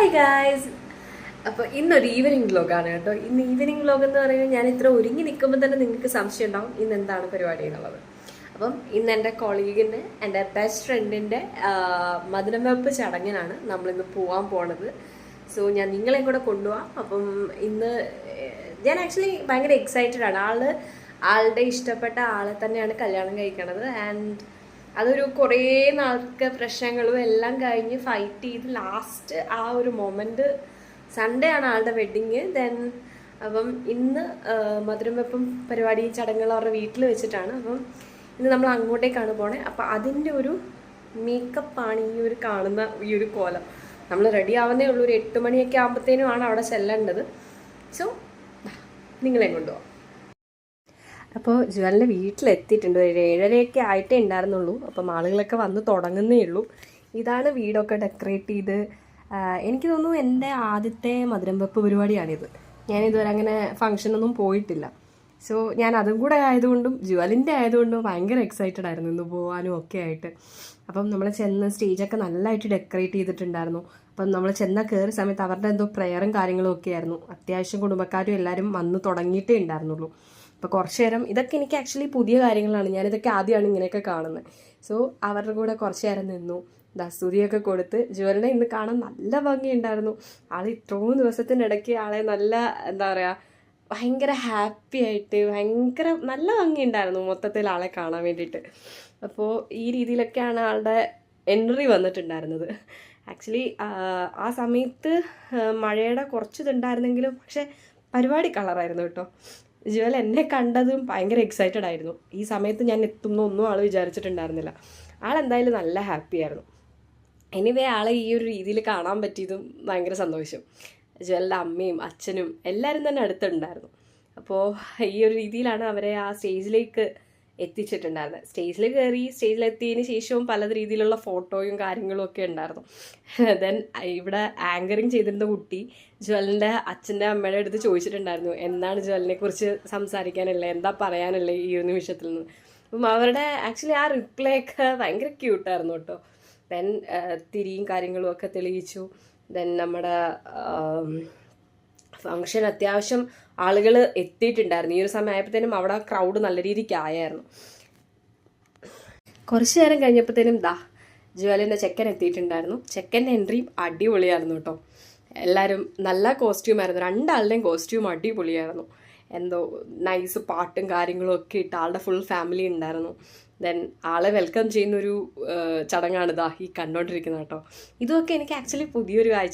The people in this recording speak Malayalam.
Hi guys. അപ്പോൾ ഇന്നൊരു ഈവനിങ് വ്ലോഗാണ് കേട്ടോ. ഇന്ന് ഈവനിങ് വ്ലോഗ് എന്ന് പറയുമ്പോൾ ഞാൻ ഇത്ര ഒരുങ്ങി നിൽക്കുമ്പോൾ തന്നെ നിങ്ങൾക്ക് സംശയം ഉണ്ടാവും ഇന്ന് എന്താണ് പരിപാടി എന്നുള്ളത്. അപ്പം ഇന്ന് എൻ്റെ കൊളീഗിൻ്റെ എൻ്റെ ബെസ്റ്റ് ഫ്രണ്ടിൻ്റെ മധുരം വെപ്പ് ചടങ്ങിനാണ് നമ്മളിന്ന് പോകാൻ പോണത്. സോ ഞാൻ നിങ്ങളെയും കൂടെ കൊണ്ടുപോകാം. അപ്പം ഇന്ന് ഞാൻ ആക്ച്വലി ഭയങ്കര എക്സൈറ്റഡ് ആണ്. ആളുടെ ഇഷ്ടപ്പെട്ട ആളെ തന്നെയാണ് കല്യാണം കഴിക്കണത്. ആൻഡ് അതൊരു കുറേ നാൾക്ക് പ്രശ്നങ്ങളും എല്ലാം കഴിഞ്ഞ് ഫൈറ്റ് ചെയ്ത് ലാസ്റ്റ് ആ ഒരു മൊമെൻറ്റ് സൺഡേ ആണ് ആളുടെ വെഡ്ഡിങ്. അപ്പം ഇന്ന് മധുരം വെപ്പും പരിപാടി ചടങ്ങുകൾ അവരുടെ വീട്ടിൽ വെച്ചിട്ടാണ്. അപ്പം ഇന്ന് നമ്മൾ അങ്ങോട്ടേക്കാണ് പോണേ. അപ്പം അതിൻ്റെ ഒരു മേക്കപ്പാണ് ഈ ഒരു കോലം. നമ്മൾ റെഡി ആവുന്നേ ഉള്ളൂ. ഒരു 8 മണിയൊക്കെ ആകുമ്പോഴത്തേനും ആണ് അവിടെ ചെല്ലേണ്ടത്. സോ നിങ്ങളെ കൊണ്ടുപോകാം. അപ്പോൾ ജ്വലിൻ്റെ വീട്ടിലെത്തിയിട്ടുണ്ട്. ഒരു 7:30 ആയിട്ടേ ഉണ്ടായിരുന്നുള്ളൂ. അപ്പം ആളുകളൊക്കെ വന്ന് തുടങ്ങുന്നേ ഉള്ളൂ. ഇതാണ് വീടൊക്കെ ഡെക്കറേറ്റ് ചെയ്ത്. എനിക്ക് തോന്നുന്നു എൻ്റെ ആദ്യത്തെ മധുരം വെപ്പ് പരിപാടിയാണിത്. ഞാനിതുവരെ അങ്ങനെ ഫംഗ്ഷനൊന്നും പോയിട്ടില്ല. സോ ഞാൻ അതും കൂടെ ആയതുകൊണ്ടും ജ്വലിൻ്റെ ആയതുകൊണ്ടും ഭയങ്കര എക്സൈറ്റഡ് ആയിരുന്നു ഇന്ന് പോകാനും ഒക്കെ ആയിട്ട്. അപ്പം നമ്മൾ ചെന്ന് സ്റ്റേജൊക്കെ നല്ലതായിട്ട് ഡെക്കറേറ്റ് ചെയ്തിട്ടുണ്ടായിരുന്നു. അപ്പം നമ്മൾ ചെന്ന കയറിയ സമയത്ത് അവരുടെ എന്തോ പ്രെയറും കാര്യങ്ങളും ഒക്കെ ആയിരുന്നു. അത്യാവശ്യം കുടുംബക്കാരും എല്ലാവരും വന്ന് തുടങ്ങിയിട്ടേ ഉണ്ടായിരുന്നുള്ളൂ. അപ്പോൾ കുറച്ച് നേരം ഇതൊക്കെ എനിക്ക് ആക്ച്വലി പുതിയ കാര്യങ്ങളാണ്. ഞാനിതൊക്കെ ആദ്യമാണ് ഇങ്ങനെയൊക്കെ കാണുന്നത്. സോ അവരുടെ കൂടെ കുറച്ച് നേരം നിന്നു. ദസ്തുതിയൊക്കെ കൊടുത്ത്. ജ്വലിനെ ഇന്ന് കാണാൻ നല്ല ഭംഗിയുണ്ടായിരുന്നു. ആൾ ഇത്രയും ദിവസത്തിനിടയ്ക്ക് ആളെ നല്ല എന്താ പറയുക ഭയങ്കര ഹാപ്പി ആയിട്ട് ഭയങ്കര നല്ല ഭംഗിയുണ്ടായിരുന്നു മൊത്തത്തിൽ ആളെ കാണാൻ വേണ്ടിയിട്ട്. അപ്പോൾ ഈ രീതിയിലൊക്കെയാണ് ആളുടെ എൻട്രി വന്നിട്ടുണ്ടായിരുന്നത്. ആക്ച്വലി ആ സമയത്ത് മഴയുടെ കുറച്ചിതുണ്ടായിരുന്നെങ്കിലും പക്ഷേ പരിപാടി കളറായിരുന്നു കേട്ടോ. ജ്വൽ എന്നെ കണ്ടതും ഭയങ്കര എക്സൈറ്റഡ് ആയിരുന്നു. ഈ സമയത്ത് ഞാൻ എത്തുന്നൊന്നും ആൾ വിചാരിച്ചിട്ടുണ്ടായിരുന്നില്ല. ആളെന്തായാലും നല്ല ഹാപ്പി ആയിരുന്നു. എനിവേ ആളെ ഈ ഒരു രീതിയിൽ കാണാൻ പറ്റിയതും ഭയങ്കര സന്തോഷം. ജ്വലിൻ്റെ അമ്മയും അച്ഛനും എല്ലാവരും തന്നെ അടുത്തുണ്ടായിരുന്നു. അപ്പോൾ ഈ ഒരു രീതിയിലാണ് അവരെ ആ സ്റ്റേജിലേക്ക് എത്തിച്ചിട്ടുണ്ടായിരുന്നത്. സ്റ്റേജിൽ കയറി സ്റ്റേജിലെത്തിയതിന് ശേഷവും പല രീതിയിലുള്ള ഫോട്ടോയും കാര്യങ്ങളും ഒക്കെ ഉണ്ടായിരുന്നു. ദെൻ ഇവിടെ ആങ്കറിങ് ചെയ്തിരുന്ന കുട്ടി ജ്വലിൻ്റെ അച്ഛൻ്റെ അമ്മയുടെ അടുത്ത് ചോദിച്ചിട്ടുണ്ടായിരുന്നു എന്താണ് ജ്വലിനെ കുറിച്ച് സംസാരിക്കാനുള്ളത്, എന്താ പറയാനുള്ളത് ഈ ഒരു നിമിഷത്തിൽ നിന്ന്. അപ്പം അവരുടെ ആക്ച്വലി ആ റിപ്ലൈ ഒക്കെ ഭയങ്കര ക്യൂട്ടായിരുന്നു കേട്ടോ. ദെൻ തിരിയും കാര്യങ്ങളും ഒക്കെ തെളിയിച്ചു. ദെൻ നമ്മുടെ ഫംഗ്ഷൻ അത്യാവശ്യം ആളുകൾ എത്തിയിട്ടുണ്ടായിരുന്നു. ഈ ഒരു സമയമായപ്പോഴത്തേനും അവിടെ ക്രൗഡ് നല്ല രീതിക്ക് ആയായിരുന്നു. കുറച്ച് നേരം കഴിഞ്ഞപ്പോഴത്തേനും ജ്വലിൻ്റെ ചെക്കൻ എത്തിയിട്ടുണ്ടായിരുന്നു. ചെക്കൻ്റെ എൻട്രിയും അടിപൊളിയായിരുന്നു കേട്ടോ. എല്ലാവരും നല്ല കോസ്റ്റ്യൂമായിരുന്നു. രണ്ടാളുടെയും കോസ്റ്റ്യൂം അടിപൊളിയായിരുന്നു. എന്തോ നൈസ് പാട്ടും കാര്യങ്ങളും ഒക്കെ ഇട്ട് ആളുടെ ഫുൾ ഫാമിലി ഉണ്ടായിരുന്നു. ദെൻ ആളെ വെൽക്കം ചെയ്യുന്നൊരു ചടങ്ങാണ് ഈ കണ്ടുകൊണ്ടിരിക്കുന്നത് കേട്ടോ. ഇതൊക്കെ എനിക്ക് ആക്ച്വലി പുതിയൊരു കാഴ്ച